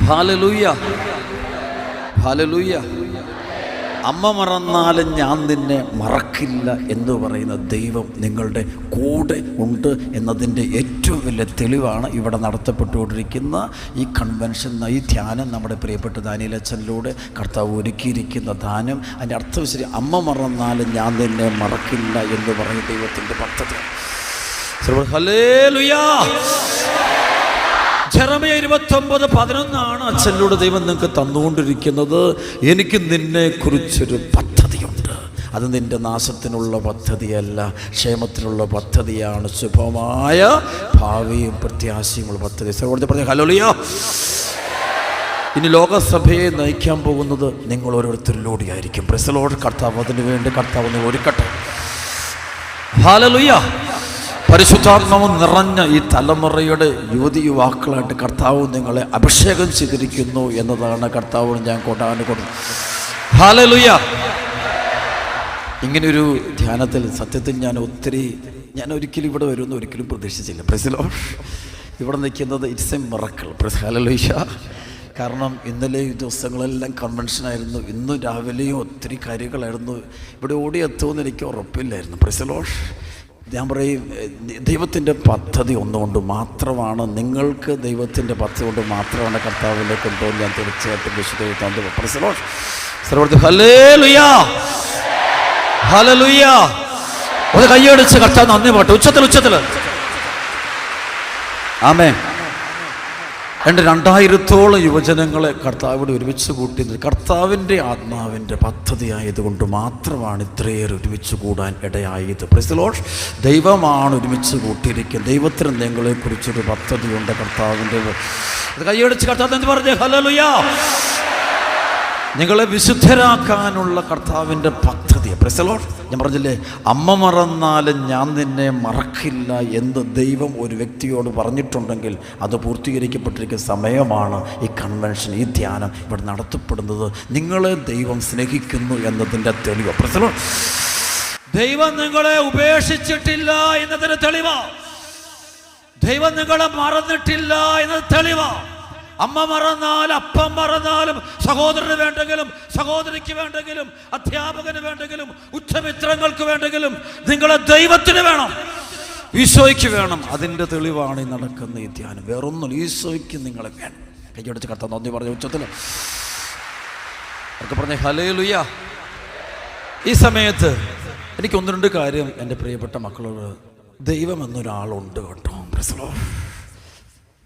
Hallelujah, hallelujah. അമ്മ മറന്നാലും ഞാൻ നിന്നെ മറക്കില്ല എന്ന് പറയുന്ന ദൈവം നിങ്ങളുടെ കൂടെ ഉണ്ട് എന്നതിൻ്റെ ഏറ്റവും വലിയ തെളിവാണ് ഇവിടെ നടത്തപ്പെട്ടുകൊണ്ടിരിക്കുന്ന ഈ കൺവെൻഷൻ, ഈ ധ്യാനം. നമ്മുടെ പ്രിയപ്പെട്ട ദാനിയേൽ അച്ഛനിലൂടെ കർത്താവ് ഒരുക്കിയിരിക്കുന്ന ദാനം. അതിൻ്റെ അർത്ഥം ശരി, അമ്മ മറന്നാലും ഞാൻ നിന്നെ മറക്കില്ല എന്ന് പറയുന്ന ദൈവത്തിൻ്റെ പദ്ധതി. ഹല്ലേലൂയ. ജെറമ്യാ 29:11 അച്ഛനിലൂടെ ദൈവം നിങ്ങൾക്ക് തന്നുകൊണ്ടിരിക്കുന്നത്. എനിക്ക് നിന്നെക്കുറിച്ചൊരു പദ്ധതിയുണ്ട്. അത് നിൻ്റെ നാശത്തിനുള്ള പദ്ധതിയല്ല, ക്ഷേമത്തിനുള്ള പദ്ധതിയാണ്, ശുഭമായ ഭാവിയും പ്രത്യാശയുമുള്ള പദ്ധതി. സർവ്വത്തെ പറഞ്ഞ ഹല്ലേലൂയ. ഇനി ലോകസഭയെ നയിക്കാൻ പോകുന്നത് നിങ്ങൾ ഓരോരുത്തരിലൂടെ ആയിരിക്കും. Price the Lord. കർത്താവ് അതിനു വേണ്ടി കർത്താവിനെ ഒരുക്കട്ടെ. ഹല്ലേലൂയ. പരിശുദ്ധാത്മാവ് നിറഞ്ഞ ഈ തലമുറയുടെ യുവതി യുവാക്കളായിട്ട് കർത്താവ് നിങ്ങളെ അഭിഷേകം ചെയ്തിരിക്കുന്നു എന്നതാണ് കർത്താവ് ഞാൻ കൊണ്ടാണ്. ഹല്ലേലൂയ. ഇങ്ങനെയൊരു ധ്യാനത്തിൽ സത്യത്തിൽ ഞാൻ ഒരിക്കലും ഇവിടെ വരുമെന്ന് ഒരിക്കലും പ്രതീക്ഷിച്ചില്ല. Price the Lord. ഇവിടെ നിൽക്കുന്നത് it's A miracle. Price hallelujah. കാരണം ഇന്നലെ ഈ ദിവസങ്ങളെല്ലാം കൺവെൻഷനായിരുന്നു. ഇന്നും രാവിലെയും ഒത്തിരി കാര്യങ്ങളായിരുന്നു. ഇവിടെ ഓടിയെത്തുമെന്ന് എനിക്ക് ഉറപ്പില്ലായിരുന്നു. Price the Lord. ഞാൻ പറയും, ദൈവത്തിൻ്റെ പദ്ധതി ഒന്നുകൊണ്ട് മാത്രമാണ്, നിങ്ങൾക്ക് ദൈവത്തിൻ്റെ പദ്ധതി കൊണ്ട് മാത്രമാണ് കർത്താവിനെ കൊണ്ടുപോകും. ഞാൻ തീർച്ചയായിട്ടും വിശുദ്ധ price the Lord. Hallelujah, hallelujah. ഒരു കൈയടിച്ച് കർത്താവ് നന്ദി പാട്ട് ഉച്ചത്തിൽ. ആമേൻ. 2000-ഓളം യുവജനങ്ങളെ കർത്താവിനെ ഒരുമിച്ച് കൂട്ടി. കർത്താവിൻ്റെ ആത്മാവിൻ്റെ പദ്ധതി ആയതുകൊണ്ട് മാത്രമാണ് ഇത്രയേറെ ഒരുമിച്ച് കൂടാൻ ഇടയായത്. Price the Lord. ദൈവമാണ് ഒരുമിച്ച് കൂട്ടിയിരിക്കുന്നത്. ദൈവത്തിന് നിങ്ങളെക്കുറിച്ചൊരു പദ്ധതിയുണ്ട്. കർത്താവിൻ്റെ കൈയടിച്ച് കർത്താവ് എന്ന് പറഞ്ഞേ ഹല്ലേലൂയ. നിങ്ങളെ വിശുദ്ധരാക്കാനുള്ള കർത്താവിൻ്റെ പദ്ധതി. Price the Lord. ഞാൻ പറഞ്ഞില്ലേ, അമ്മ മറന്നാലും ഞാൻ നിന്നെ മറക്കില്ല എന്ന് ദൈവം ഒരു വ്യക്തിയോട് പറഞ്ഞിട്ടുണ്ടെങ്കിൽ അത് പൂർത്തീകരിക്കപ്പെട്ടിരിക്കുന്ന സമയമാണ് ഈ കൺവെൻഷൻ, ഈ ധ്യാനം ഇവിടെ നടത്തപ്പെടുന്നത്. നിങ്ങളെ ദൈവം സ്നേഹിക്കുന്നു എന്നതിൻ്റെ തെളിവ്. Price the Lord. ദൈവം നിങ്ങളെ ഉപേക്ഷിച്ചിട്ടില്ല എന്നതിന് തെളിവാ. ദൈവം നിങ്ങളെ മറന്നിട്ടില്ല എന്നത് തെളിവാ. അമ്മ മറന്നാലും അപ്പം മറന്നാലും സഹോദരന് വേണ്ടെങ്കിലും സഹോദരിക്ക് വേണ്ടെങ്കിലും അധ്യാപകന് വേണ്ടെങ്കിലും ഉച്ചമിത്രങ്ങൾക്ക് വേണ്ടെങ്കിലും നിങ്ങളെ ദൈവത്തിന് വേണം, ഈശോയ്ക്ക് വേണം. അതിൻ്റെ തെളിവാണ് ഈ നടക്കുന്ന ഈ ധ്യാനം. വേറൊന്നും, ഈശോയ്ക്ക് നിങ്ങളെ വേണം. കൈയടിച്ച് കർത്താവ് നന്ദി പറഞ്ഞ ഉച്ചത്തിൽ ഒക്കെ പറഞ്ഞ ഹല്ലേലൂയ. ഈ സമയത്ത് എനിക്ക് 1-2 കാര്യം എൻ്റെ പ്രിയപ്പെട്ട മക്കളോട്, ദൈവം എന്നൊരാളുണ്ട് കേട്ടോ. Price the Lord.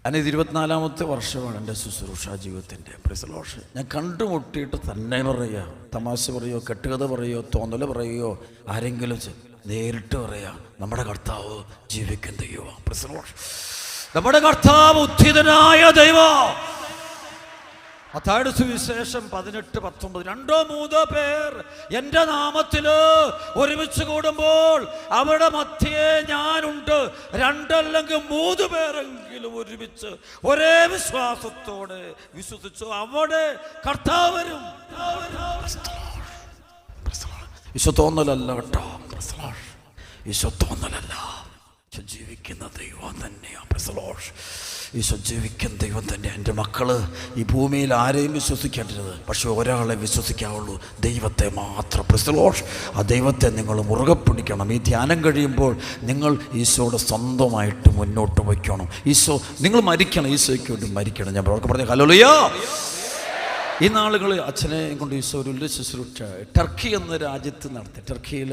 ഞാനിത് 24-ാമത്തെ വർഷമാണ് എൻ്റെ ശുശ്രൂഷ ജീവിതത്തിൻ്റെ. Price the Lord. ഞാൻ കണ്ടുമുട്ടിയിട്ട് തന്നെ പറയുക, തമാശ പറയുകയോ കെട്ടുകഥ പറയുകയോ തോന്നൽ പറയുകയോ ആരെങ്കിലും നേരിട്ട് പറയുക, നമ്മുടെ കർത്താവ് ജീവിക്കുന്ന ദൈവം. Price the Lord. നമ്മുടെ കർത്താവ് ഉദ്ധിതനായ ദൈവം. മത്തായിയുടെ സുവിശേഷം 18:19 2-3 പേർ എൻ്റെ നാമത്തില് ഒരുമിച്ച് കൂടുമ്പോൾ അവിടെ മധ്യേ ഞാനുണ്ട്. 2 അല്ലെങ്കിൽ 3 പേരെങ്കിലും ഒരുമിച്ച് ഒരേ വിശ്വാസത്തോടെ വിശ്വസിച്ചു അവിടെ കർത്താവ് വരും. ഈശോ തോന്നലല്ല കേട്ടോ. ഈശോ തോന്നലല്ല, ജീവിക്കുന്ന ദൈവം തന്നെയാണ്. Price the Lord. ഈശോ ജീവിക്കുന്ന ദൈവം തന്നെ. എൻ്റെ മക്കള് ഈ ഭൂമിയിൽ ആരെയും വിശ്വസിക്കേണ്ടത്, പക്ഷെ ഒരാളെ വിശ്വസിക്കാവുള്ളൂ, ദൈവത്തെ മാത്രം. Price the Lord. ആ ദൈവത്തെ നിങ്ങൾ മുറുകെ പിടിക്കണം. ഈ ധ്യാനം കഴിയുമ്പോൾ നിങ്ങൾ ഈശോയുടെ സ്വന്തമായിട്ട് മുന്നോട്ട് വയ്ക്കണം. ഈശോ, നിങ്ങൾ മരിക്കണം, ഈശോയ്ക്ക് വേണ്ടി മരിക്കണം. ഞാൻ പറഞ്ഞ ഹല്ലേലൂയ. ഈ നാളുകൾ അച്ഛനെ കൊണ്ട് ഈശോ ഒരു വലിയ ശുശ്രൂഷ ടർക്കി എന്ന രാജ്യത്ത് നടത്തി. ടർക്കിയിൽ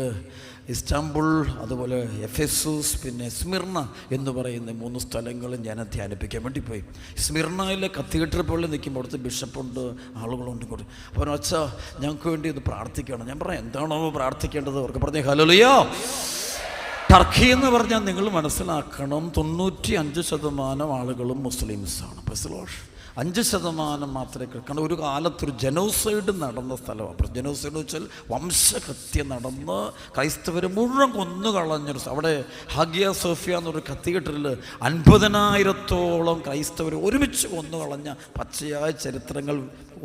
ഇസ്താംബുൾ, അതുപോലെ എഫെസൂസ്, പിന്നെ സ്മിർണ എന്ന് പറയുന്ന 3 സ്ഥലങ്ങളും ഞാൻ ധ്യാനിപ്പിക്കാൻ വേണ്ടി പോയി. സ്മിർണയിലെ കത്തീഡ്രൽ പള്ളിയിൽ നിൽക്കുമ്പോൾ അവിടുത്തെ ബിഷപ്പുണ്ട്, ആളുകളുണ്ട്. അപ്പോൾ അച്ഛാ ഞങ്ങൾക്ക് വേണ്ടി ഇത് പ്രാർത്ഥിക്കണം. ഞാൻ പറയാം, എന്താണോ പ്രാർത്ഥിക്കേണ്ടത്? അവർക്ക് പറഞ്ഞേ ഹല്ലേലൂയ. ടർക്കി എന്ന് പറഞ്ഞാൽ നിങ്ങൾ മനസ്സിലാക്കണം, 95% ആളുകളും മുസ്ലിംസാണ്. Price the Lord. 5% മാത്രമേ കേൾക്കണം. ഒരു കാലത്തൊരു ജനോസൈഡ് നടന്ന സ്ഥലമാണ്. ജനോസൈഡ് വെച്ചാൽ വംശഹത്യ നടന്ന് ക്രൈസ്തവർ മുഴുവൻ കൊന്നുകളഞ്ഞൊരു, അവിടെ ഹാഗിയ സോഫിയ എന്നൊരു കത്തീഡ്രലിൽ 50,000-ഓളം ക്രൈസ്തവർ ഒരുമിച്ച് കൊന്നുകളഞ്ഞ പച്ചയായ ചരിത്രങ്ങൾ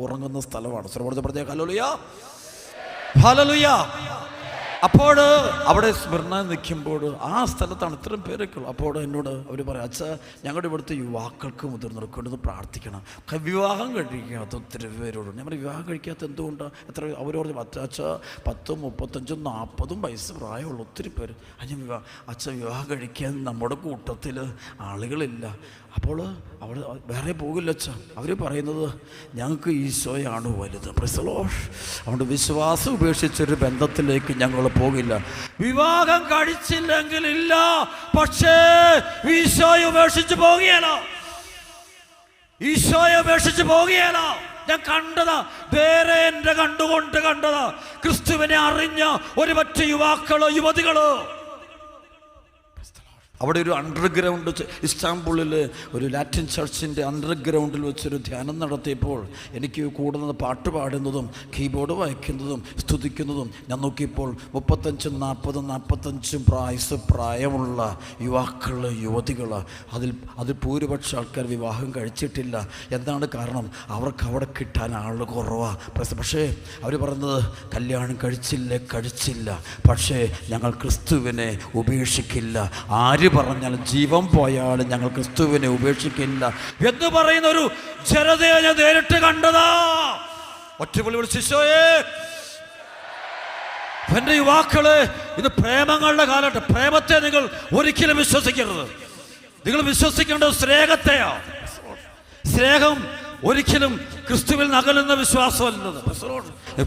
ഉറങ്ങുന്ന സ്ഥലമാണ്. സർവ്വ പറഞ്ഞ ഹല്ലേലൂയ, ഹല്ലേലൂയ. അപ്പോൾ അവിടെ സ്മരണ നിൽക്കുമ്പോൾ ആ സ്ഥലത്താണ് ഇത്രയും പേരൊക്കെ ഉള്ളു. അപ്പോൾ എന്നോട് അവർ പറയാം, അച്ഛാ ഞങ്ങളുടെ ഇവിടുത്തെ യുവാക്കൾക്ക് മുതിർന്നവർക്കൊണ്ടത് പ്രാർത്ഥിക്കണം, വിവാഹം കഴിക്കാത്ത ഒത്തിരി പേരോട്. ഞാൻ പറയും, വിവാഹം കഴിക്കാത്ത എന്തുകൊണ്ടാണ്? എത്ര അവരോട് അച്ഛാ 10, 35, 40 വയസ്സ് പ്രായമുള്ള ഒത്തിരി പേര്. അച്ഛൻ വിവാഹം കഴിക്കാൻ നമ്മുടെ കൂട്ടത്തിൽ ആളുകളില്ല. അപ്പോൾ അവിടെ വേറെ പോകില്ല അച്ഛാ. അവർ പറയുന്നത് ഞങ്ങൾക്ക് ഈശോയാണ് വലുത്. Price the Lord. അതുകൊണ്ട് വിശ്വാസം ഉപേക്ഷിച്ചൊരു ബന്ധത്തിലേക്ക് ഞങ്ങൾ പോകില്ല. വിവാഹം കഴിച്ചില്ലെങ്കിൽ ഇല്ല, പക്ഷേ ഈശോയെ ഉപേക്ഷിച്ച് പോകുകയല്ല. ഈശോയെ ഉപേക്ഷിച്ച് പോകുകയല്ല. ഞാൻ കണ്ടതാ, വേറെ എൻ്റെ കണ്ടുകൊണ്ട് കണ്ടതാ. ക്രിസ്തുവിനെ അറിഞ്ഞ ഒരു പറ്റ യുവാക്കളോ യുവതികളോ. അവിടെ ഒരു അണ്ടർഗ്രൗണ്ട്, ഇസ്താംബുളിൽ ഒരു ലാറ്റിൻ ചർച്ചിൻ്റെ അണ്ടർഗ്രൗണ്ടിൽ വെച്ചൊരു ധ്യാനം നടത്തിയപ്പോൾ എനിക്ക് കൂടുന്നത് പാട്ട് പാടുന്നതും കീബോർഡ് വായിക്കുന്നതും സ്തുതിക്കുന്നതും ഞാൻ നോക്കിയപ്പോൾ 35, 40, 45 പ്രായമുള്ള യുവാക്കൾ, യുവതികൾ. അതിൽ ഭൂരിപക്ഷം ആൾക്കാർ വിവാഹം കഴിച്ചിട്ടില്ല. എന്താണ് കാരണം? അവർക്ക് അവിടെ കിട്ടാൻ ആൾ കുറവാണ്. പക്ഷേ അവർ പറയുന്നത് കല്യാണം കഴിച്ചില്ല, പക്ഷേ ഞങ്ങൾ ക്രിസ്തുവിനെ ഉപേക്ഷിക്കില്ല. ആര് പറഞ്ഞാലും ജീവൻ പോയാലും ഞങ്ങൾ ക്രിസ്തുവിനെ ഉപേക്ഷിക്കില്ല എന്ന് പറയുന്ന ഒരു ജനതയെ ഞാൻ നേരിട്ട് കണ്ടതാ. ഒറ്റവിളി വിളിച്ചോയേ, എൻ്റെ യുവാക്കളെ, ഇത് പ്രേമങ്ങളുടെ കാലഘട്ടം. പ്രേമത്തെ നിങ്ങൾ ഒരിക്കലും വിശ്വസിക്കരുത്. നിങ്ങൾ വിശ്വസിക്കേണ്ടത് സ്നേഹത്തെയാ. സ്നേഹം ഒരിക്കലും ക്രിസ്തുവിൽ നകലുന്ന വിശ്വാസമല്ലത്.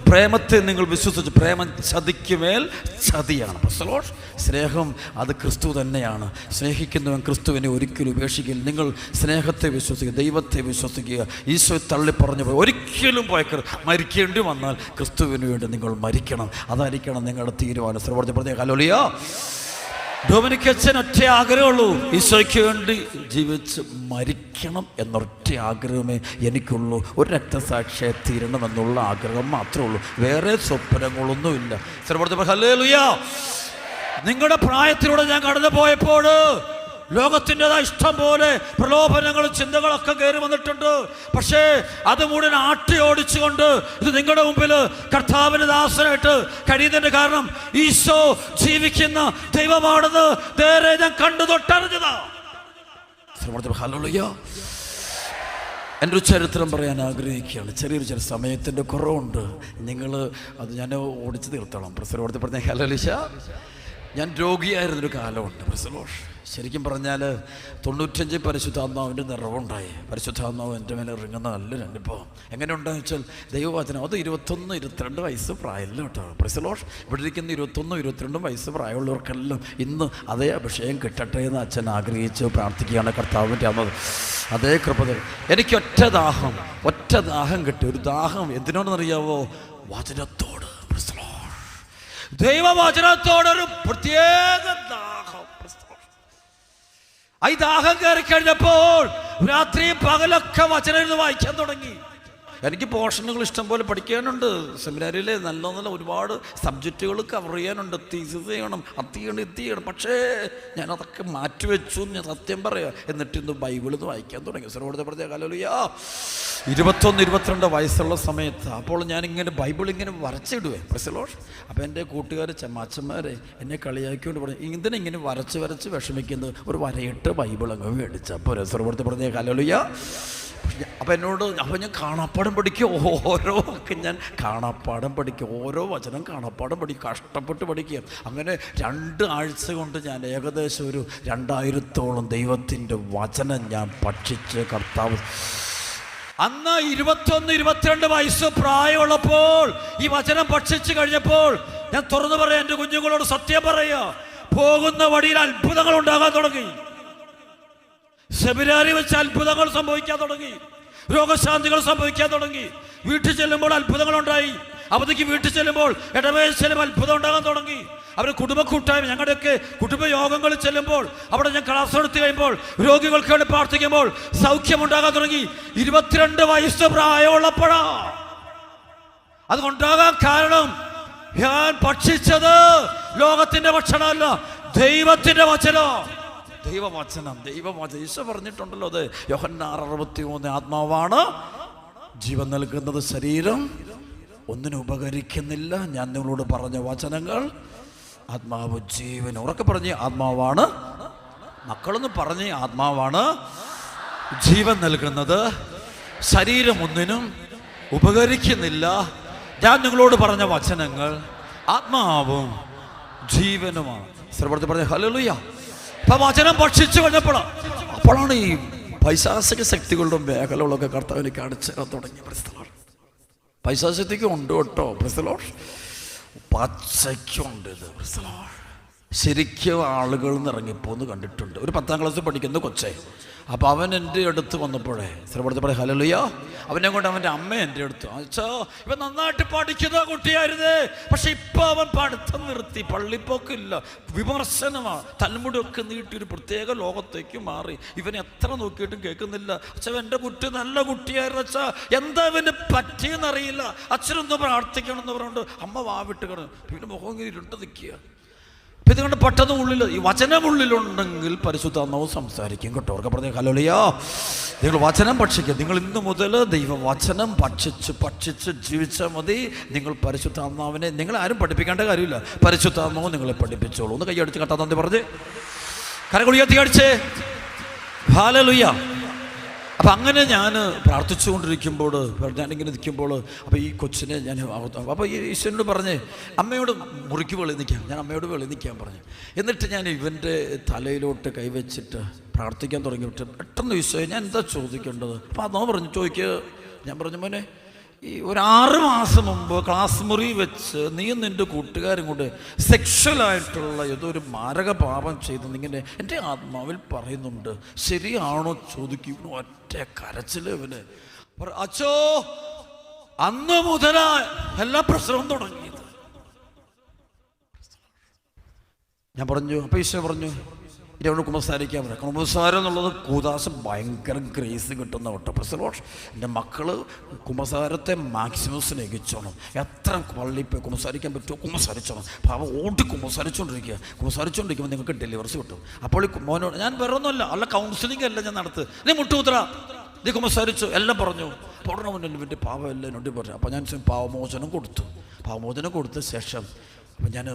പ്രേമത്തെ നിങ്ങൾ വിശ്വസിച്ച്, പ്രേമം ചതിക്കുമേൽ ചതിയാണ്. സ്നേഹം അത് ക്രിസ്തു തന്നെയാണ്. സ്നേഹിക്കുന്നവൻ ക്രിസ്തുവിനെ ഒരിക്കലും ഉപേക്ഷിക്കില്ല. നിങ്ങൾ സ്നേഹത്തെ വിശ്വസിക്കുക, ദൈവത്തെ വിശ്വസിക്കുക. ഈശോ തള്ളിപ്പറഞ്ഞു പോയി ഒരിക്കലും പോയക്കരുത്. മരിക്കേണ്ടി വന്നാൽ ക്രിസ്തുവിന് വേണ്ടി നിങ്ങൾ മരിക്കണം. അതായിരിക്കണം നിങ്ങളുടെ തീരുമാനം. ശ്രവണ ഹല്ലേലൂയ. ഡൊമിനിക് അച്ഛൻ ഒറ്റ ആഗ്രഹമുള്ളൂ, ഈശോയ്ക്ക് വേണ്ടി ജീവിച്ച് മരിക്കണം എന്നൊറ്റ ആഗ്രഹമേ എനിക്കുള്ളൂ. ഒരു രക്തസാക്ഷിയെ തീരണമെന്നുള്ള ആഗ്രഹം മാത്രമേ ഉള്ളൂ. വേറെ സ്വപ്നങ്ങളൊന്നുമില്ല. ഹല്ലേലൂയ. നിങ്ങളുടെ പ്രായത്തിലൂടെ ഞാൻ കടന്നു പോയപ്പോൾ ലോകത്തിൻ്റെതായ ഇഷ്ടം പോലെ പ്രലോഭനങ്ങളും ചിന്തകളൊക്കെ കയറി വന്നിട്ടുണ്ട്. പക്ഷേ അത് മുഴുവൻ ആട്ടി ഓടിച്ചുകൊണ്ട് ഇത് നിങ്ങളുടെ മുമ്പിൽ കർത്താവിന് ദാസനായിട്ട് കഴിയുന്നതിൻ്റെ കാരണം ഈശോ ജീവിക്കുന്ന ദൈവമാണെന്ന് നേരെ ഞാൻ കണ്ടു തൊട്ടറിഞ്ഞതാ. ഹല്ലേലൂയ. എൻ്റെ ഒരു ചരിത്രം പറയാൻ ആഗ്രഹിക്കുകയാണ്. ചെറിയ സമയത്തിൻ്റെ കുറവുണ്ട്. നിങ്ങൾ അത് ഞാൻ ഓടിച്ച് തീർത്തോളാം. പ്രസരോടത്തിൽ പറഞ്ഞ ഹല്ലേലൂയ. ഞാൻ രോഗിയായിരുന്നൊരു കാലമുണ്ട്. പ്രസലോഷ് ശരിക്കും പറഞ്ഞാൽ 95 പരിശുദ്ധാത്മാവിൻ്റെ നിറവുണ്ടായി. പരിശുദ്ധാത്മാവ് എൻ്റെ മേലെ ഇറങ്ങുന്ന നല്ല രണ്ടിപ്പോൾ എങ്ങനെ ഉണ്ടായെന്ന് വെച്ചാൽ ദൈവവചനം അത് 21, 22 വയസ്സ് പ്രായമില്ല കേട്ടോ. പ്രസലോഷ് ഇവിടെ ഇരിക്കുന്ന 21, 22 വയസ്സ് പ്രായമുള്ളവർക്കെല്ലാം ഇന്ന് അതേ അഭിഷേകം കിട്ടട്ടെ എന്ന് അച്ഛൻ ആഗ്രഹിച്ച് പ്രാർത്ഥിക്കുകയാണ്. കർത്താവിൻ്റെ അമ്മ അതേ കൃപകൾ. എനിക്ക് ഒറ്റ ദാഹം കിട്ടി. ഒരു ദാഹം എന്തിനോടെന്നറിയാവോ? വചനത്തോട്. ദൈവവചനത്തോടൊരു പ്രത്യേക ദാഹം. ഈ ദാഹം കയറി കഴിഞ്ഞപ്പോൾ രാത്രിയും പകലൊക്കെ വചനം ഇരുന്ന് വായിക്കാൻ തുടങ്ങി. എനിക്ക് പോർഷനുകൾ ഇഷ്ടം പോലെ പഠിക്കാനുണ്ട്. സെമിനാരിയിൽ നല്ല ഒരുപാട് സബ്ജക്റ്റുകൾ കവർ ചെയ്യാനുണ്ട്. തീസിസ് ചെയ്യണം, അത് ചെയ്യണം. പക്ഷേ ഞാനതൊക്കെ മാറ്റിവെച്ചു. ഞാൻ സത്യം പറയാം. എന്നിട്ട് ഇന്ന് ബൈബിളിൽ നിന്ന് വായിക്കാൻ തുടങ്ങി. സരോടത്തെ പറഞ്ഞ ഹല്ലേലൂയ. 21, 22 വയസ്സുള്ള സമയത്ത് അപ്പോൾ ഞാനിങ്ങനെ ബൈബിൾ ഇങ്ങനെ വരച്ചിടുവേ. പ്രസലോഷ്. അപ്പോൾ എൻ്റെ കൂട്ടുകാർ ചമ്മാച്ചന്മാരെ എന്നെ കളിയാക്കിക്കൊണ്ട് പറഞ്ഞു, ഇതിനിങ്ങനെ വരച്ച് വിഷമിക്കുന്നത്, ഒരു വരയിട്ട് ബൈബിൾ അങ്ങ് മേടിച്ചപ്പോൾ സരോടത്തെ പറഞ്ഞ ഹല്ലേലൂയ. അപ്പോൾ ഞാൻ കാണാപ്പാടം പഠിക്കും. ഞാൻ കാണാപ്പാടം പഠിക്കും. ഓരോ വചനം കാണാപ്പാടം പഠിക്കും. കഷ്ടപ്പെട്ട് പഠിക്കുക. അങ്ങനെ 2 ആഴ്ച കൊണ്ട് ഞാൻ ഏകദേശം ഒരു 2000-ഓളം ദൈവത്തിൻ്റെ വചനം ഞാൻ പഠിച്ച് കർത്താവ്. അന്ന് 21, 22 വയസ്സ് പ്രായമുള്ളപ്പോൾ ഈ വചനം ഭക്ഷിച്ച് കഴിഞ്ഞപ്പോൾ ഞാൻ തുറന്നു പറയാം, എൻ്റെ കുഞ്ഞുങ്ങളോട് സത്യം പറയുക, പോകുന്ന വഴിയിൽ അത്ഭുതങ്ങൾ ഉണ്ടാകാൻ തുടങ്ങി. സെമിനാരി വെച്ച് അത്ഭുതങ്ങൾ സംഭവിക്കാൻ തുടങ്ങി. രോഗശാന്തികൾ സംഭവിക്കാൻ തുടങ്ങി. വീട്ടിൽ ചെല്ലുമ്പോൾ അത്ഭുതങ്ങൾ ഉണ്ടായി. അവധിക്ക് വീട്ടിൽ ചെല്ലുമ്പോൾ ഇടവേശലും അത്ഭുതം ഉണ്ടാകാൻ തുടങ്ങി. അവർ കുടുംബ കൂട്ടായ്മ, ഞങ്ങളുടെയൊക്കെ കുടുംബ യോഗങ്ങളിൽ ചെല്ലുമ്പോൾ അവിടെ ഞാൻ ക്ലാസ് എടുത്തു കഴിയുമ്പോൾ രോഗികൾക്ക് വേണ്ടി പ്രാർത്ഥിക്കുമ്പോൾ സൗഖ്യമുണ്ടാകാൻ തുടങ്ങി. 22 വയസ്സ് പ്രായമുള്ളപ്പോഴാ അതുകൊണ്ടാകാൻ കാരണം ഞാൻ ഭക്ഷിച്ചത് ലോകത്തിന്റെ ഭക്ഷണമല്ല, ദൈവത്തിന്റെ വചനം. ദൈവവചനം. ഈശോ പറഞ്ഞിട്ടുണ്ടല്ലോ, അത് യോഹന്നാൻ 6:63 ആത്മാവാണ് ജീവൻ നൽകുന്നത്, ശരീരം ഒന്നിനും ഉപകരിക്കുന്നില്ല. ഞാൻ നിങ്ങളോട് പറഞ്ഞ വചനങ്ങൾ ആത്മാവ് ജീവൻ. ഉറക്കെ പറഞ്ഞ് ആത്മാവാണ്. മക്കളൊന്ന് പറഞ്ഞ് ആത്മാവാണ് ജീവൻ നൽകുന്നത്, ശരീരം ഒന്നിനും ഉപകരിക്കുന്നില്ല. ഞാൻ നിങ്ങളോട് പറഞ്ഞ വചനങ്ങൾ ആത്മാവും ജീവനുമാണ്. ശ്രദ്ധ പറഞ്ഞ ഹല്ലേലൂയ. അപ്പൊ വചനം ഭക്ഷിച്ചു അപ്പോഴാണ് ഈ പൈശാചിക ശക്തികളുടെ മേഖലകളൊക്കെ കർത്താവിനെ കാണിച്ചു തരാൻ തുടങ്ങി. പൈശാചിക ഉണ്ട് കേട്ടോ, പച്ചയ്ക്കുണ്ട് ഇത്. ശരിക്കും ആളുകൾ ഇറങ്ങിപ്പോന്ന് കണ്ടിട്ടുണ്ട്. ഒരു 10ാം ക്ലാസ്സിൽ പഠിക്കുന്ന കൊച്ചേ, അപ്പോൾ അവൻ എൻ്റെ അടുത്ത് വന്നപ്പോഴേ ശ്രദ്ധ പറയും ഹല്ലേലൂയ, അവനെ കൊണ്ട് അവൻ്റെ അമ്മ എൻ്റെ അടുത്ത്, അച്ഛാ ഇവൻ നന്നായിട്ട് പഠിക്കുന്ന കുട്ടിയായിരുന്നേ, പക്ഷെ ഇപ്പം അവൻ പഠിത്തം നിർത്തി, പള്ളിപ്പോക്കില്ല, വിമർശനമാണ്, തലമുടിയൊക്കെ നീട്ടി ഒരു പ്രത്യേക ലോകത്തേക്ക് മാറി, ഇവൻ എത്ര നോക്കിയിട്ടും കേൾക്കുന്നില്ല. അച്ഛൻ എൻ്റെ കുട്ടി നല്ല കുട്ടിയായിരുന്നു അച്ഛാ, എന്താ ഇവന് പറ്റിയെന്നറിയില്ല, അച്ഛനൊന്ന് പ്രാർത്ഥിക്കണമെന്ന് പറഞ്ഞുകൊണ്ട് അമ്മ വാവിട്ട് കിടന്നു. പിന്നെ മുഖം ഇങ്ങനെ ഇരുണ്ട് നിൽക്കുക. അപ്പം ഇതുകൊണ്ട് പെട്ടെന്ന് ഉള്ളിൽ ഈ വചനമുള്ളിലുണ്ടെങ്കിൽ പരിശുദ്ധാത്മാവ് സംസാരിക്കും കേട്ടോ. അവർക്ക് പറഞ്ഞ ഹല്ലേലൂയ. നിങ്ങൾ വചനം ഭക്ഷിക്കുക. നിങ്ങൾ ഇന്ന് മുതൽ ദൈവവചനം ഭക്ഷിച്ച് ജീവിച്ചാൽ മതി. നിങ്ങൾ പരിശുദ്ധാത്മാവിനെ നിങ്ങളാരും പഠിപ്പിക്കേണ്ട കാര്യമില്ല, പരിശുദ്ധാത്മാവ് നിങ്ങളെ പഠിപ്പിച്ചോളൂ. ഒന്ന് കൈയടിച്ച് കർത്താവ് നന്ദി പറഞ്ഞ് കരകുളിയത്തി അടിച്ചേ ഹല്ലേലൂയ. അപ്പം അങ്ങനെ ഞാൻ പ്രാർത്ഥിച്ചുകൊണ്ടിരിക്കുമ്പോൾ, ഞാനിങ്ങനെ നിൽക്കുമ്പോൾ, അപ്പോൾ ഈ കൊച്ചിനെ ഞാൻ അപ്പോൾ ഈ ഈശ്വരനോട് പറഞ്ഞ് അമ്മയോട് മുറിക്ക് വെളി നിൽക്കാം, ഞാൻ അമ്മയോട് വെളി നിൽക്കാൻ പറഞ്ഞു. എന്നിട്ട് ഞാൻ ഇവൻ്റെ തലയിലോട്ട് കൈവച്ചിട്ട് പ്രാർത്ഥിക്കാൻ തുടങ്ങിയിട്ട് പെട്ടെന്ന് ഈശോയെ ഞാൻ എന്താ ചോദിക്കേണ്ടത്? അപ്പോൾ അതോ പറഞ്ഞു ചോദിക്കുക. ഞാൻ പറഞ്ഞു മോനെ, ഈ ഒരു 6 മാസം മുമ്പ് ക്ലാസ് മുറി വെച്ച് നീയും നിൻ്റെ കൂട്ടുകാരും കൂടെ സെക്ഷലായിട്ടുള്ള ഏതോ ഒരു മാരക പാപം ചെയ്തെന്നിങ്ങനെ എൻ്റെ ആത്മാവിൽ പറയുന്നുണ്ട്, ശരിയാണോ ചോദിക്കും. ഒറ്റ കരച്ചില് ഇവന്. അച്ചോ, അന്ന് മുതലാ എല്ലാ പ്രശ്നവും തുടങ്ങിയത്. ഞാൻ പറഞ്ഞു, അപ്പോൾ ഈശോ പറഞ്ഞു ഇവരോട് കുമ്പസാരിക്കാൻ പറയാം. കുമ്പസാരം എന്നുള്ളത് കൂദാശം ഭയങ്കര ഗ്രേസ് കിട്ടുന്ന കേട്ടോ. പ്രസലോഷ് എൻ്റെ മക്കൾ കുമ്പസാരത്തെ മാക്സിമം സ്നേഹിച്ചോണം. എത്ര പള്ളിയിൽ പോയി കുമ്പസാരിക്കാൻ പറ്റുമോ കുമ്പസാരിച്ചോണം. അപ്പോൾ ഓടി കുമ്പസാരിച്ചുകൊണ്ടിരിക്കുമ്പോൾ നിങ്ങൾക്ക് ഡെലിവറീസ് കിട്ടും. അപ്പോൾ ഈ മോനോട് ഞാൻ വേറൊന്നുമല്ല, അല്ല കൗൺസിലിംഗ് അല്ല ഞാൻ നടത്ത്, നീ മുട്ടുകുത്തറ, നീ കുമ്പസാരിച്ചു എല്ലാം പറഞ്ഞു. ഉടനെ മുന്നിൽ ഇവൻ്റെ പാവം എല്ലാം എന്നോട് പറഞ്ഞു. അപ്പോൾ ഞാൻ പാവമോചനം കൊടുത്ത ശേഷം അപ്പം ഞാൻ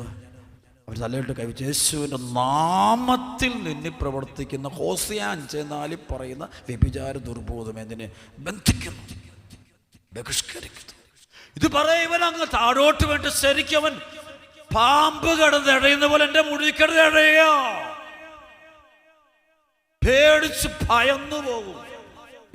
അവർ തലയിട്ട് കൈവച്ച് യേശുവിൻ്റെ നാമത്തിൽ നിന്നി പ്രവർത്തിക്കുന്ന ഹോസിയ 5:4 പറയുന്ന വ്യഭിചാര ദുർബോധം എന്തിനെ ബന്ധിക്കുന്നു, ബഹിഷ്കരിക്കുന്നു. ഇത് പറയുവൻ അങ്ങ് താഴോട്ട് വേണ്ടി ശരിക്കും അവൻ പാമ്പ് കിടന്ന് ഇടയുന്ന പോലെ എൻ്റെ മുടി കിടന്ന് ഇടയുക, പേടിച്ച് ഭയന്നു പോകും.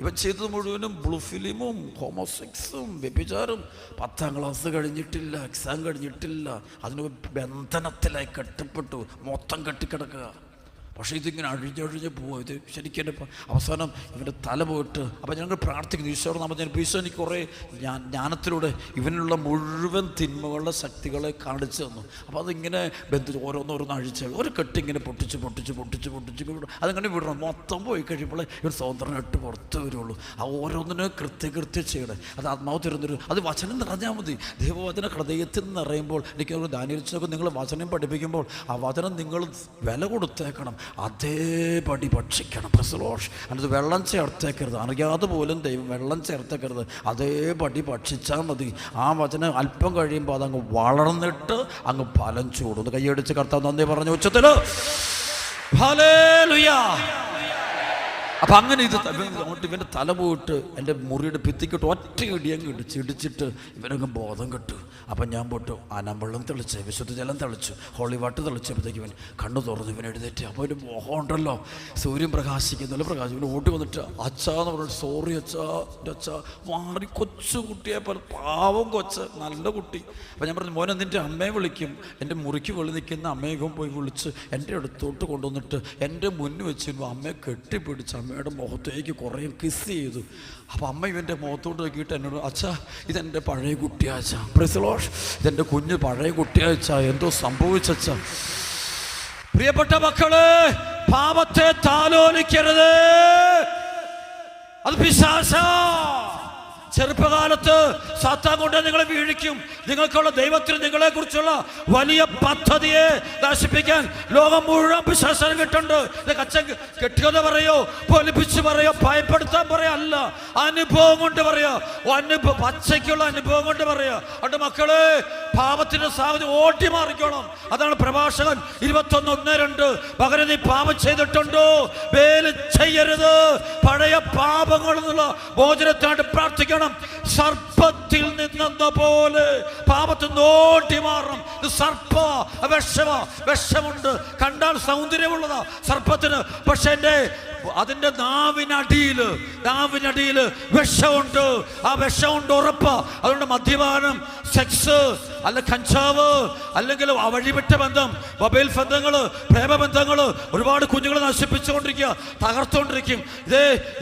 ഇവൻ ചെയ്തത് മുഴുവനും ബ്ലൂ ഫിലിമും ഹോമോസെക്സും വ്യഭിചാരം. 10ാം ക്ലാസ് കഴിഞ്ഞിട്ടില്ല, എക്സാം കഴിഞ്ഞിട്ടില്ല, അതിന് ബന്ധനത്തിലായി കെട്ടപ്പെട്ടു, മൊത്തം കെട്ടിക്കിടക്കുക. പക്ഷേ ഇതിങ്ങനെ അഴിഞ്ഞൊഴിഞ്ഞ് പോവുക. ഇത് ശരിക്കും എൻ്റെ അവസാനം ഇവൻ്റെ തല പോയിട്ട്. അപ്പോൾ ഞങ്ങൾ പ്രാർത്ഥിക്കുന്നു ഈശോയുടെ നാമത്തിൽ. ഞാൻ ഈശോ എനിക്ക് കുറേ ജ്ഞാനത്തിലൂടെ ഇവനുള്ള മുഴുവൻ തിന്മകളുടെ ശക്തികളെ കാണിച്ചു തന്നു. അപ്പോൾ അതിങ്ങനെ ബന്ധിച്ച് ഓരോന്നോരോന്ന് അഴിച്ച് ഒരു കെട്ടിങ്ങനെ പൊട്ടിച്ച് അതിങ്ങനെ വിടണം. മൊത്തം പോയി കഴിയുമ്പോൾ ഇവർ സ്വതന്ത്രമായിട്ട് പുറത്ത് വരുള്ളൂ. ആ ഓരോന്നിനും കൃത്യം ചെയ്യണേ. അത് ആത്മാവ് തരുന്നൊരു അത് വചനം നിറഞ്ഞാൽ മതി. ദൈവവചന ഹൃദയത്തിൽ നിറയുമ്പോൾ എനിക്ക് ധാന്യരിച്ചൊക്കെ നിങ്ങൾ വചനം പഠിപ്പിക്കുമ്പോൾ ആ വചനം നിങ്ങൾ വില കൊടുത്തേക്കണം, അതേപടി ഭക്ഷിക്കണം. പ്രസലോഷ് അതിനകത്ത് വെള്ളം ചേർത്തേക്കരുത്, അറിയാതെ പോലും ദൈവം വെള്ളം ചേർത്തേക്കരുത്, അതേപടി ഭക്ഷിച്ചാൽ മതി. ആ വചനം അല്പം കഴിയുമ്പോൾ അതങ്ങ് വളർന്നിട്ട് അങ്ങ് ഫലം ചൂടും. കൈയടിച്ച് കർത്താവ് നന്ദി പറഞ്ഞു ഉച്ചത്തിൽ ഹല്ലേലൂയ. അപ്പം അങ്ങനെ ഇത് അങ്ങോട്ട് ഇവൻ്റെ തല പോയിട്ട് എൻ്റെ മുറിയുടെ ഭിത്തിക്കിട്ട് ഒറ്റ ഇടിയങ്ങ് ഇടിച്ചിട്ട് ഇവനങ്ങ് ബോധം കെട്ടു. അപ്പം ഞാൻ പോട്ടു ആനാമ്പള്ളം തെളിച്ച് വിശുദ്ധ ജലം തെളിച്ചു, ഹോളി വാട്ട് തെളിച്ചപ്പോഴത്തേക്ക് ഇവൻ കണ്ണു തുറന്നു, ഇവൻ എഴുന്നേറ്റ്. അപ്പോൾ ഒരു മോഹം ഉണ്ടല്ലോ, സൂര്യൻ പ്രകാശിക്കുന്നല്ലോ പ്രകാശം. ഇവൻ ഓടി വന്നിട്ട് അച്ഛാന്ന് പറഞ്ഞു, സോറി അച്ഛാ, എൻ്റെ അച്ഛാ മാറി കൊച്ചു കുട്ടിയെ പോലെ, പാവം കൊച്ച്, നല്ല കുട്ടി. അപ്പം ഞാൻ പറഞ്ഞു മോനെ നിൻ്റെ അമ്മയെ വിളിക്കും. എൻ്റെ മുറിക്ക് വെളി നിൽക്കുന്ന അമ്മയെ പോയി വിളിച്ച് എൻ്റെ അടുത്തോട്ട് കൊണ്ടുവന്നിട്ട് എൻ്റെ മുന്നിൽ വെച്ച് അമ്മയെ കെട്ടിപ്പിടിച്ച് അമ്മയുടെ മുഖത്തേക്ക് കുറേ കിസ് ചെയ്തു. അപ്പോൾ അമ്മ ഇവൻ്റെ മുഖത്തോട്ട് നോക്കിയിട്ട് എന്നോട് അച്ഛാ ഇതെൻ്റെ പഴയ കുട്ടിയാച്ചാ, പ്രൈസലോഷ് ഇതെൻ്റെ കുഞ്ഞ് പഴയ കുട്ടിയാച്ചാ, എന്തോ സംഭവിച്ചാ. പ്രിയപ്പെട്ട മക്കളെ, പാപത്തെ താലോലിക്കരുത്, അത് പിശാചാ. ചെറുപ്പകാലത്ത് സാത്താൻ കൊണ്ട് നിങ്ങളെ വീഴിക്കും. നിങ്ങൾക്കുള്ള ദൈവത്തിന് നിങ്ങളെ കുറിച്ചുള്ള വലിയ പദ്ധതിയെ നശിപ്പിക്കാൻ ലോകം മുഴുവൻ വിശ്വാസം കിട്ടുന്നുണ്ട്. അച്ഛൻ കെട്ടിയെന്ന് പറയോ, പൊലിപ്പിച്ച് പറയോ, ഭയപ്പെടുത്താൻ പറയോ, അല്ല, അനുഭവം കൊണ്ട് പറയോ, പച്ചയ്ക്കുള്ള അനുഭവം കൊണ്ട് പറയോ. അതുകൊണ്ട് മക്കളെ, പാപത്തിന്റെ സാഹചര്യം ഓട്ടി മാറിക്കോണം. അതാണ് പ്രഭാഷകൻ 21:1-2. പകരം നീ പാപം ചെയ്തിട്ടുണ്ടോ, വേല ചെയ്യരുത്, പഴയ പാപങ്ങളിൽ നിന്നുള്ള മോചനത്തിനായിട്ട് പ്രാർത്ഥിക്കണം. സർപ്പത്തിൽ നിന്നെന്ന പോലെ പാപത്തിൽ നോട്ടി മാറും. ഇത് സർപ്പ വിഷമുണ്ട്, കണ്ടാൽ സൗന്ദര്യമുള്ളതാ സർപ്പത്തിന്, പക്ഷെ അതിന്റെ നാവിനടിയില് വിഷമുണ്ട്. ആ വിഷമുണ്ട് ഉറപ്പാ. അതുകൊണ്ട് മദ്യപാനം, സെക്സ്, അല്ല കഞ്ചാവ്, അല്ലെങ്കിൽ വഴിവിട്ട ബന്ധം, മൊബൈൽ ബന്ധങ്ങള്, പ്രേമബന്ധങ്ങള് ഒരുപാട് കുഞ്ഞുങ്ങളെ നശിപ്പിച്ചുകൊണ്ടിരിക്കുക, തകർത്തുകൊണ്ടിരിക്കും.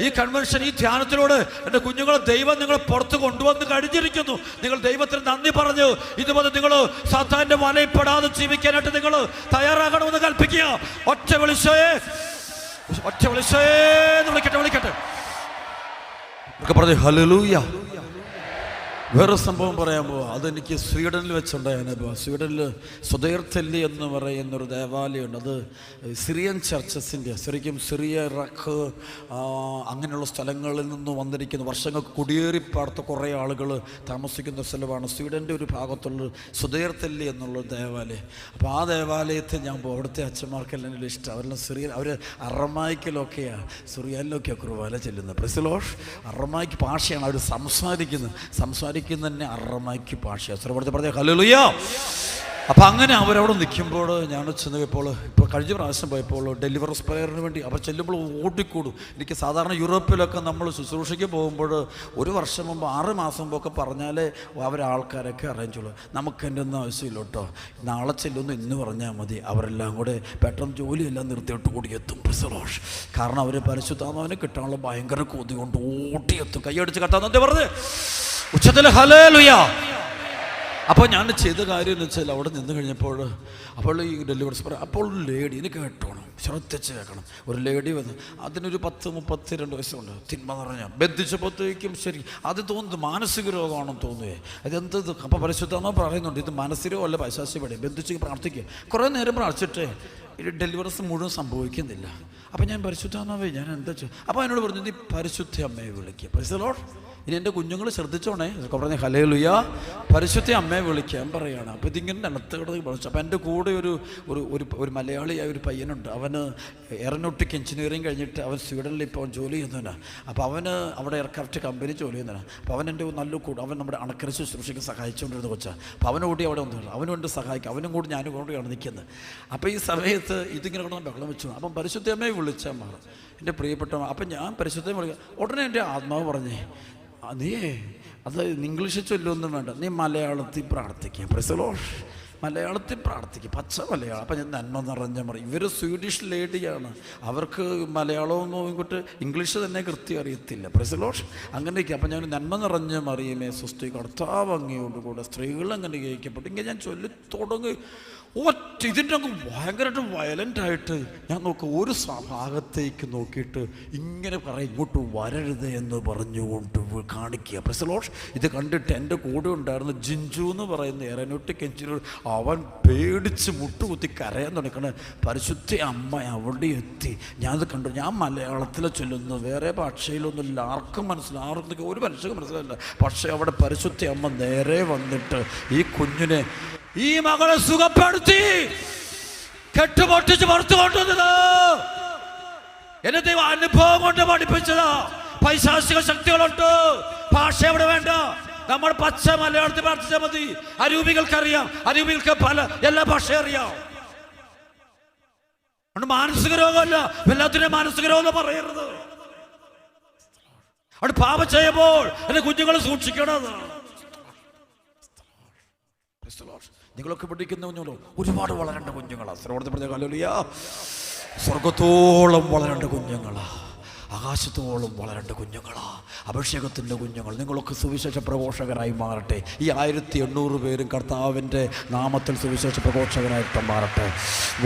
ഈ കൺവെൻഷൻ, ഈ ധ്യാനത്തിലൂടെ എൻ്റെ കുഞ്ഞുങ്ങളെ ദൈവം നിങ്ങളെ പുറത്ത് കൊണ്ടുവന്ന് കഴിഞ്ഞിരിക്കുന്നു. നിങ്ങൾ ദൈവത്തിന് നന്ദി പറഞ്ഞു ഇതുപോലെ നിങ്ങൾ സാത്താന്റെ വലയിൽപ്പെടാതെ ജീവിക്കാനായിട്ട് നിങ്ങൾ തയ്യാറാകണമെന്ന് കൽപ്പിക്കുക. ഒറ്റ വിളിച്ചോയെ വിളിക്കട്ടെ ഒക്കെ പറഞ്ഞു ഹല്ലേലൂയ. വേറെ സംഭവം പറയാൻ പോവാ. അതെനിക്ക് സ്വീഡനിൽ വെച്ചുണ്ടായ അനുഭവം. സ്വീഡനിൽ സ്വദേർത്തല്ലി എന്ന് പറയുന്നൊരു ദേവാലയമുണ്ട്. അത് സിറിയൻ ചർച്ചസിൻ്റെ, ശരിക്കും സിറിയ, ഇറാഖ് അങ്ങനെയുള്ള സ്ഥലങ്ങളിൽ നിന്ന് വന്നിരിക്കുന്ന വർഷങ്ങൾക്ക് കുടിയേറിപ്പാർത്ത കുറേ ആളുകൾ താമസിക്കുന്ന സ്ഥലമാണ് സ്വീഡൻ്റെ ഒരു ഭാഗത്തുള്ള സ്വദേർത്തല്ലി എന്നുള്ള ദേവാലയം. അപ്പോൾ ആ ദേവാലയത്തിൽ ഞാൻ പോകും. അവിടുത്തെ അച്ഛന്മാർക്കെല്ലാം എൻ്റെ ഇഷ്ടം. അവരെല്ലാം സിറിയൻ, അവർ അറമായിക്കിലൊക്കെയാണ്, സിറിയനിലൊക്കെയാണ് കുർബാന ചെല്ലുന്നത്. പ്രൈസ് അറമായിക്ക് ഭാഷയാണ് അവർ സംസാരിക്കുന്നത് തന്നെ അറമായിക്ക് ഭാഷയാണ്. സർവ്വത്തെ പറഞ്ഞ ഹല്ലേലൂയ. അപ്പം അങ്ങനെ അവരവിടെ നിൽക്കുമ്പോൾ ഞാൻ ചെന്നപ്പോൾ, ഇപ്പോൾ കഴിഞ്ഞ പ്രാവശ്യം പോയപ്പോൾ ഡെലിവറൻസ് പ്രയറിന് വേണ്ടി അവർ ചെല്ലുമ്പോൾ ഓടിക്കൂടും. എനിക്ക് സാധാരണ യൂറോപ്പിലൊക്കെ നമ്മൾ ശുശ്രൂഷയ്ക്ക് പോകുമ്പോൾ 1 വർഷം മുമ്പ് 6 മാസം മുമ്പൊക്കെ പറഞ്ഞാലേ അവരാൾക്കാരൊക്കെ അറിയിച്ചുള്ളൂ. നമുക്ക് എൻ്റെ ഒന്നും ആവശ്യമില്ല കേട്ടോ, നാളെ ചെല്ലുന്നു ഇന്ന് പറഞ്ഞാൽ മതി. അവരെല്ലാം കൂടെ പെട്ടെന്ന് ജോലിയെല്ലാം നിർത്തിയിട്ട് ഓടിയെത്തും. പ്രസലോഷ്. കാരണം അവർ പരിശുദ്ധാത്മാവിനെ കിട്ടാനുള്ള ഭയങ്കര കൊതി കൊണ്ട് ഓടിയെത്തും. കൈയടിച്ച് കത്താന്നേ പറഞ്ഞ് ഉച്ചത്തിൽ ഹല്ലേലൂയ. അപ്പോൾ ഞാൻ ചെയ്ത കാര്യം എന്ന് വെച്ചാൽ അവിടെ നിന്ന് കഴിഞ്ഞപ്പോൾ അപ്പോൾ ഈ ഡെലിവറൻസ് പറയാം. അപ്പോൾ ഒരു ലേഡി, എനിക്ക് കേട്ടോണം, ശ്രദ്ധിച്ച് കേൾക്കണം. ഒരു ലേഡി വന്ന്, അതിനൊരു 10-32 വയസ്സുണ്ട്, തിന്മ നിറഞ്ഞ, ബന്ധിച്ചപ്പോഴത്തേക്കും ശരി അത് തോന്നുന്നത് മാനസിക രോഗമാണെന്ന് തോന്നുകയെ. അതെന്ത്? അപ്പോൾ പരിശുദ്ധാത്മാവ് പറയുന്നുണ്ട് ഇത് മാനസിക രോഗമല്ല, പൈശാചികത. ബന്ധിച്ച് പ്രാർത്ഥിക്കുക. കുറേ നേരം പ്രാർത്ഥിച്ചിട്ടേ ഈ ഡെലിവറൻസ് മുഴുവൻ സംഭവിക്കുന്നില്ല. അപ്പം ഞാൻ പരിശുദ്ധാത്മാവേ ഞാൻ എന്താ ചെയ്യും? അപ്പോൾ എന്നോട് പറഞ്ഞു നീ പരിശുദ്ധ അമ്മയെ വിളിക്കുക. Price the Lord. ഇനി എൻ്റെ കുഞ്ഞുങ്ങൾ ശ്രദ്ധിച്ചോണേ, ഇതൊക്കെ പറഞ്ഞ ഹല്ലേലൂയ, പരിശുദ്ധ അമ്മയെ വിളിക്കാൻ പറയുകയാണ്. അപ്പോൾ ഇതിങ്ങനെ നിലത്തോടെ പഠിച്ചു. അപ്പോൾ എൻ്റെ കൂടെ ഒരു മലയാളിയായ ഒരു പയ്യനുണ്ട്. അവന് എയറോനോട്ടിക് എഞ്ചിനീയറിംഗ് കഴിഞ്ഞിട്ട് അവൻ സ്വീഡനിൽ ഇപ്പോൾ ജോലി ചെയ്യുന്നവനാണ്. അപ്പോൾ അവന് അവിടെ എയർക്രാഫ്റ്റ് കമ്പനി ജോലി ചെയ്യുന്നതാണ്. അപ്പോൾ അവൻ എൻ്റെ നല്ല കൂടെ, അവൻ നമ്മുടെ അണക്കര ശുശ്രൂഷയ്ക്ക് സഹായിച്ചുകൊണ്ടിരുന്ന കൊച്ചാണ്. അപ്പോൾ അവനോടി അവിടെ വന്നു, അവനും കൊണ്ട് സഹായിക്കും, അവനും കൂടി ഞാനും കൂടെയാണ് നിൽക്കുന്നത്. അപ്പോൾ ഈ സമയത്ത് ഇതിങ്ങനെ കൊണ്ട് ബഹളം വെച്ചു. അപ്പം പരിശുദ്ധ അമ്മയെ വിളിച്ചാൽ മാറും എൻ്റെ പ്രിയപ്പെട്ട. അപ്പം ഞാൻ പരിശുദ്ധയെ വിളിക്കുക. ഉടനെ എൻ്റെ ആത്മാവ് പറഞ്ഞേ, നീ അത് ഇംഗ്ലീഷിൽ ചൊല്ലൊന്നും വേണ്ട, നീ മലയാളത്തിൽ പ്രാർത്ഥിക്കുക. Price the Lord. മലയാളത്തിൽ പ്രാർത്ഥിക്കുക, പച്ച മലയാളം. അപ്പം ഞാൻ നന്മ നിറഞ്ഞ പറയും. ഇവർ സ്വീഡിഷ് ലേഡിയാണ്, അവർക്ക് മലയാളമൊന്നും ഇങ്ങോട്ട് ഇംഗ്ലീഷ് തന്നെ കൃത്യം അറിയത്തില്ല. Price the Lord. അങ്ങനെയൊക്കെ. അപ്പം ഞാൻ നന്മ നിറഞ്ഞ മറിയമേ സ്വസ്തി കർത്താവ് അങ്ങയോടുകൂടെ സ്ത്രീകൾ അങ്ങനെ കേൾക്കപ്പെട്ടു. ഇങ്ങനെ ഞാൻ ചൊല്ലി തുടങ്ങി. ഇതിൻ്റെ അങ്ങ് ഭയങ്കരമായിട്ട് വയലൻ്റായിട്ട് ഞാൻ നോക്കുക, ഒരു ഭാഗത്തേക്ക് നോക്കിയിട്ട് ഇങ്ങനെ പറയും, ഇങ്ങോട്ട് വരരുത് എന്ന് പറഞ്ഞുകൊണ്ട് കാണിക്കുക. Price the Lord. ഇത് കണ്ടിട്ട് എൻ്റെ കൂടെ ഉണ്ടായിരുന്ന ജിഞ്ചു എന്ന് പറയുന്ന എയറോനോട്ടിക് എഞ്ചിനീയർ, അവൻ പേടിച്ച് മുട്ടുകുത്തി കരയാൻ തുടങ്ങണ. പരിശുദ്ധ അമ്മ അവിടെ എത്തി. ഞാനത് കണ്ടു. ഞാൻ മലയാളത്തിൽ ചൊല്ലുന്നു, വേറെ ഭാഷയിലൊന്നുമില്ല, ആർക്കും ആർക്കും ഒരു മനുഷ്യർക്ക് മനസ്സിലായില്ല. പക്ഷേ അവിടെ പരിശുദ്ധ അമ്മ നേരെ വന്നിട്ട് ഈ കുഞ്ഞിനെ, ഈ മകളെ സുഖപ്പെടുത്തി കെട്ടുപൊട്ടിച്ച് പുറത്തു കൊണ്ടുവന്നത് എന്നെ ദൈവം അനുഭവം കൊണ്ട് പഠിപ്പിച്ചതാ. പൈശാചിക ശക്തികളുണ്ട്, ഭാഷ അവിടെ വേണ്ട, നമ്മൾ പച്ച മലയാളത്തിൽ പ്രാർത്ഥിച്ചാൽ മതി. അരൂപികൾക്കറിയാം, അരൂപികൾക്ക് എല്ലാ ഭാഷയും അറിയാം. അതുകൊണ്ട് മാനസിക രോഗമല്ല, എല്ലാത്തിനും മാനസിക രോഗം പറയരുത്. അവിടെ പാപം ചെയ്യുമ്പോൾ എന്റെ കുഞ്ഞുങ്ങളെ സൂക്ഷിക്കണം. നിങ്ങളൊക്കെ പഠിക്കുന്ന കുഞ്ഞുങ്ങളോ ഒരുപാട് വളരേണ്ട കുഞ്ഞുങ്ങളാണ്. ഹല്ലേലൂയ. സ്വർഗത്തോളം വളരേണ്ട കുഞ്ഞുങ്ങളാ. ആകാശത്തോളം വളരേണ്ട കുഞ്ഞുങ്ങളാ, അഭിഷേകത്തിൻ്റെ കുഞ്ഞുങ്ങൾ. നിങ്ങളൊക്കെ സുവിശേഷ പ്രഘോഷകരായി മാറട്ടെ. ഈ 1800 പേരും കർത്താവിൻ്റെ നാമത്തിൽ സുവിശേഷ പ്രഘോഷകരായിട്ട് മാറട്ടെ.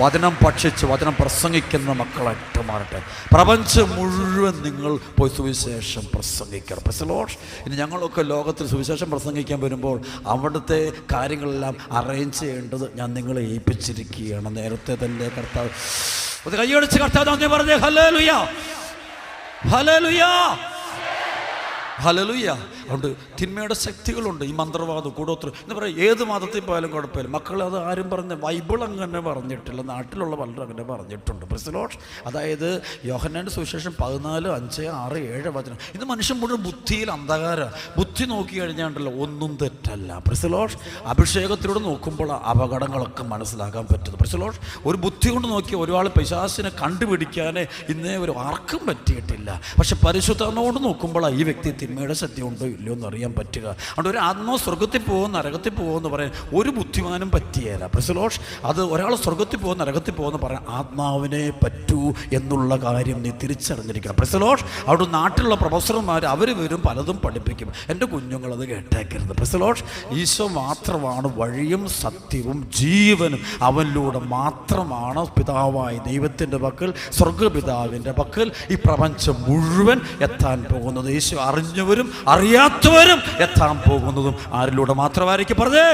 വചനം ഭക്ഷിച്ച് വചനം പ്രസംഗിക്കുന്ന മക്കളായിട്ട് മാറട്ടെ. പ്രപഞ്ചം മുഴുവൻ നിങ്ങൾ പോയി സുവിശേഷം പ്രസംഗിക്കണം. Price the Lord. ഇനി ഞങ്ങളൊക്കെ ലോകത്തിൽ സുവിശേഷം പ്രസംഗിക്കാൻ വരുമ്പോൾ അവിടുത്തെ കാര്യങ്ങളെല്ലാം അറേഞ്ച് ചെയ്യേണ്ടത് ഞാൻ നിങ്ങളെ ഏൽപ്പിച്ചിരിക്കുകയാണ്. നേരത്തെ തന്നെ കർത്താവ് അത് കൈയടിച്ച് കർത്താവ് നന്ദി പറഞ്ഞേ. Hallelujah, hallelujah, hallelujah. അതുകൊണ്ട് തിന്മയുടെ ശക്തികളുണ്ട്. ഈ മന്ത്രവാദം, കൂടോത്രം എന്ന് പറയാം. ഏത് മതത്തിൽ പോയാലും കുഴപ്പമില്ല. മക്കൾ അത് ആരും പറഞ്ഞ ബൈബിൾ അങ്ങനെ പറഞ്ഞിട്ടില്ല, നാട്ടിലുള്ള പലരും അങ്ങനെ പറഞ്ഞിട്ടുണ്ട്. Price the Lord. അതായത് യോഹന്നാന്റെ സുവിശേഷം 14, 5, 6, 7 വചനം. ഇത് മനുഷ്യൻ മുഴുവൻ ബുദ്ധിയിൽ അന്ധകാരം. ബുദ്ധി നോക്കി കഴിഞ്ഞാണ്ടല്ലോ ഒന്നും തെറ്റല്ല. Price the Lord. അഭിഷേകത്തിലൂടെ നോക്കുമ്പോൾ അപകടങ്ങളൊക്കെ മനസ്സിലാക്കാൻ പറ്റുന്നു. Price the Lord. ഒരു ബുദ്ധി കൊണ്ട് നോക്കി ഒരാൾ പിശാചിനെ കണ്ടുപിടിക്കാനേ ഇന്നേ ഒരു ആർക്കും പറ്റിയിട്ടില്ല. പക്ഷെ പരിശുദ്ധാത്മാവോട് നോക്കുമ്പോൾ ഈ വ്യക്തി തിന്മയുടെ ശക്തി ഉണ്ടോ ഇല്ലയോ എന്ന് അറിയാൻ പറ്റുക. അതുകൊണ്ട് ഒരു ആത്മാവ് സ്വർഗത്തിൽ പോകും നരകത്തിൽ പോകുമെന്ന് പറയാൻ ഒരു ബുദ്ധിമാനും പറ്റിയല്ല. Price the Lord. അത് ഒരാൾ സ്വർഗത്തിൽ പോകും നരകത്തിൽ പോകുമെന്ന് പറയാൻ ആത്മാവിനെ പറ്റൂ എന്നുള്ള കാര്യം നീ തിരിച്ചറിഞ്ഞിരിക്കണം. Price the Lord. അവിടെ നാട്ടിലുള്ള പ്രൊഫസർമാർ അവർ വരും പലതും പഠിപ്പിക്കും. എൻ്റെ കുഞ്ഞുങ്ങളത് കേട്ടേക്കരുത്. Praise the Lord. ഈശോ മാത്രമാണ് വഴിയും സത്യവും ജീവനും. അവനിലൂടെ മാത്രമാണ് പിതാവായ ദൈവത്തിൻ്റെ പക്കൽ, സ്വർഗപിതാവിൻ്റെ പക്കൽ ഈ പ്രപഞ്ചം മുഴുവൻ എത്താൻ പോകുന്നത്. ഈശോ അറിഞ്ഞവരും അറിയാത്തവരും എത്താൻ പോകുന്നതും ആരിലൂടെ മാത്രമായിരിക്കും. പറഞ്ഞേ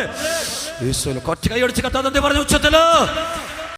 യേശുവിൽ കൊച്ചു കൈയടിച്ച് കത്താതെ പറഞ്ഞു ഉച്ചത്തില്